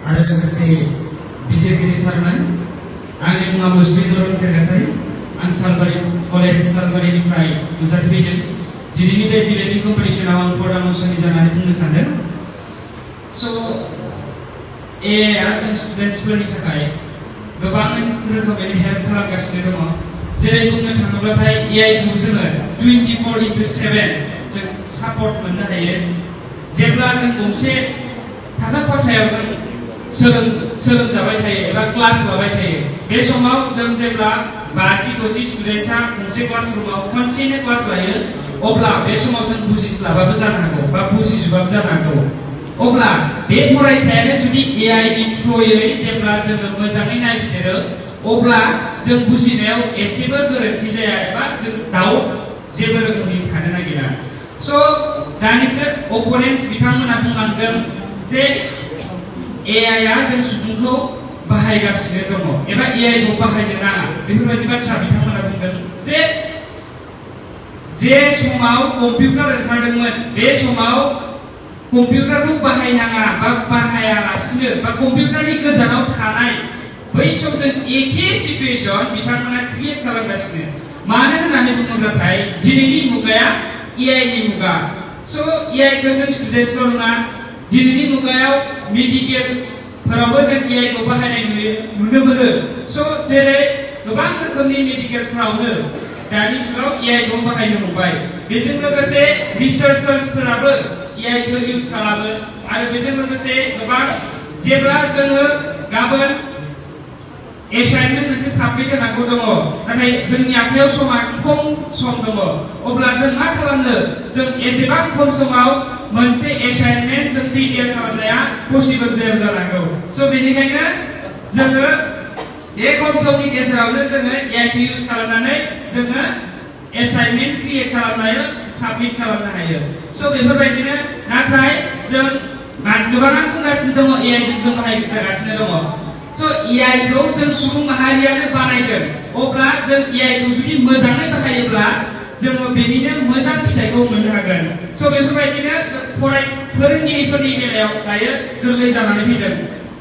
आरो लोगोसे बिजिरगिरि सारमोन आंनि मुङा मुस्लिम नरुन थेगाथाय आं सालबारि कलेज सालबारिनिफ्राय नुजाथिफैदों दिनैनि बे डिबेटिं कम्पिटिशनाव आं पर्दा मौसुमि जानानै बुंनो सानदों स' एआइआ जों स्टुडेन्टसफोरनि थाखाय गोबां रोखोमैनो हेल्प खालामगासिनो दङ जेरै बुंनो थाङोब्लाथाय एआइखौ जोङो 24/7 जों सापर्ट मोननो हायो जेब्ला जों गंसे थाखो खथायाव जों सोलोंजाबाय थायो एबा क्लास लाबाय थायो बे समाव जों जेब्ला 50-60 स्टुडेन्टसा गंसे क्लासरुमाव खनसेनो क्लास लायो अब्ला बे समाव जों बुजिस्लाबाबो जानो हागौ बा बुजिजोबाबो जानो हागौ अब्ला बे फरायसायानो जुदि एआइनि थ्रुयै जेब्ला जोङो मोजाङै नायबिजिरो अब्ला जों बुजिनायाव एसेबो गोरोन्थि जाया एबा जों डाउट जेबो रोखोमनि थानो नागिरा स' दानिसो अपोनेन्ट्स बिथांमोना बुंलांदों जे एआइआ जों सुबुंखौ बाहायगासिनो दङ एबा एआइखौ बाहायनो नाङा बेफोरबायदि बाथ्रा बिथांमोना बुंदों जे समाव कम्पिउटार ओंखारदोंमोन बे समाव कम्पिउटारखौ बाहायनाङा बा बाहायालासिनो बा कम्पिउटारनि गोजानाव थानाय बै समजों एखे सिचुएसन बिथांमोना क्रिएट खालामगासिनो मानो होननानै बुङोब्लाथाय दिनैनि मुगाया एआइनि मुगा स' एआइखौ जों स्टुडेन्टसल' नङा दिनैनि मुगायाव मेडिकेलफोरावबो जों एआइखौ बाहायनाय नुनो मोनो स' जेरै गोबां रोखोमनि मेडिकेलफोरावनो दानि जुगाव एआइखौ बाहायनो हमबाय बेजों लोगोसे रिसार्चार्सफोराबो एआइखौ इउज खालामो आरो बेजों लोगोसे गोबां जेब्ला जोङो गाबोन एसाइनमेन्ट मोनसे साबमिट होनांगौ दङ नाथाय जोंनि आखायाव समा खम सम दङ अब्ला जों मा खालामनो जों एसेबां खम समाव मोनसे एसाइनमेन्ट जों प्रिपेयार खालामनाया पसिबल जाया जानांगौ स' बेनिखायनो जोङो बे खम समनि गेजेरावनो जोङो एआइखौ इउज खालामनानै जोङो एसाइनमेन्ट क्रिएट खालामनानै साबमिट खालामनो हायो स' बेफोरबायदिनो नाथाय जों गोबाङानो बुंगासिनो दङ एआइजों जों बाहायजागासिनो दङ स' एआइखौ जों सुबुं माहारियानो बानायदों अब्ला जों एआइखौ जुदि मोजाङै बाहायोब्ला जोङो बेनिनो मोजां फिथाइखौ मोननो हागोन स' बेफोरबायदिनो फोरोंगिरिफोरनि बेलायाव दायो गोरलै जानानै फैदों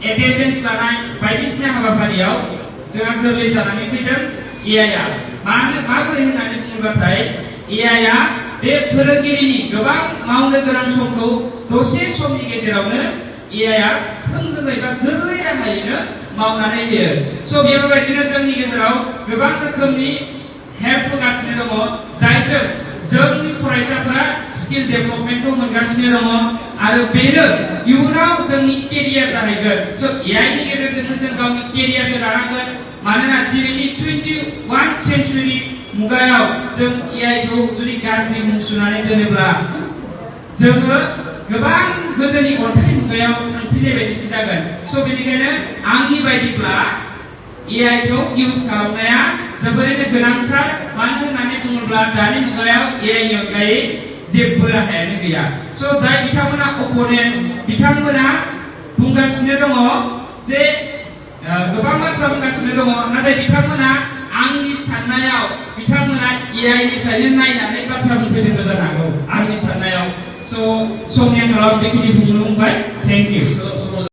एटेन्डेन्स लानाय बायदिसिना हाबाफारियाव जोंहा गोरलै जानानै फैदों एआइआ माबोरै होननानै बुङोब्लाथाय एआइआ बे फोरोंगिरिनि गोबां मावनो गोनां समखौ दसे समनि गेजेरावनो एआइआ थोंजोङै बा गोरलै राहायैनो मावनानै होयो स' बेफोरबायदिनो जोंनि गेजेराव गोबां रोखोमनि हेल्प होगासिनो दङ जायजों जोंनि फरायसाफोरा स्किल डेभेलपमेन्टखौ मोनगासिनो दङ आरो बेनो इयुनाव जोंनि केरियार जाहैगोन स' एआइनि गेजेरजोंनो जों गावनि केरियारखौ दानांगोन मानोना दिनैनि 21 सेन्चुरि मुगायाव जों एआइखौ जुदि गाज्रि मुं सुनानै दोनोब्ला जोङो गोबां गोदोनि अन्थाइ मुगायाव थांफिननाय बायदिसो जागोन स' बेनिखायनो आंनि बायदिब्ला एआइखौ इउज खालामनाया जोबोरैनो गोनांथार मानो होननानै बुङोब्ला दानि मुगायाव एआइनि अनगायै जेबो राहायानो गैया स' जाय बिथांमोना अपोनेन्ट बिथांमोना बुंगासिनो दङ जे गोबां बाथ्रा बुंगासिनो दङ नाथाय बिथांमोना आंनि साननायाव बिथांमोना एआइनिफ्रायनो नायनानै बाथ्रा बुंफैदों जानो हागौ आंनि साननायाव स' समनि आंखालाव बेखिनि बुंनो बुंबाय थेंक इउ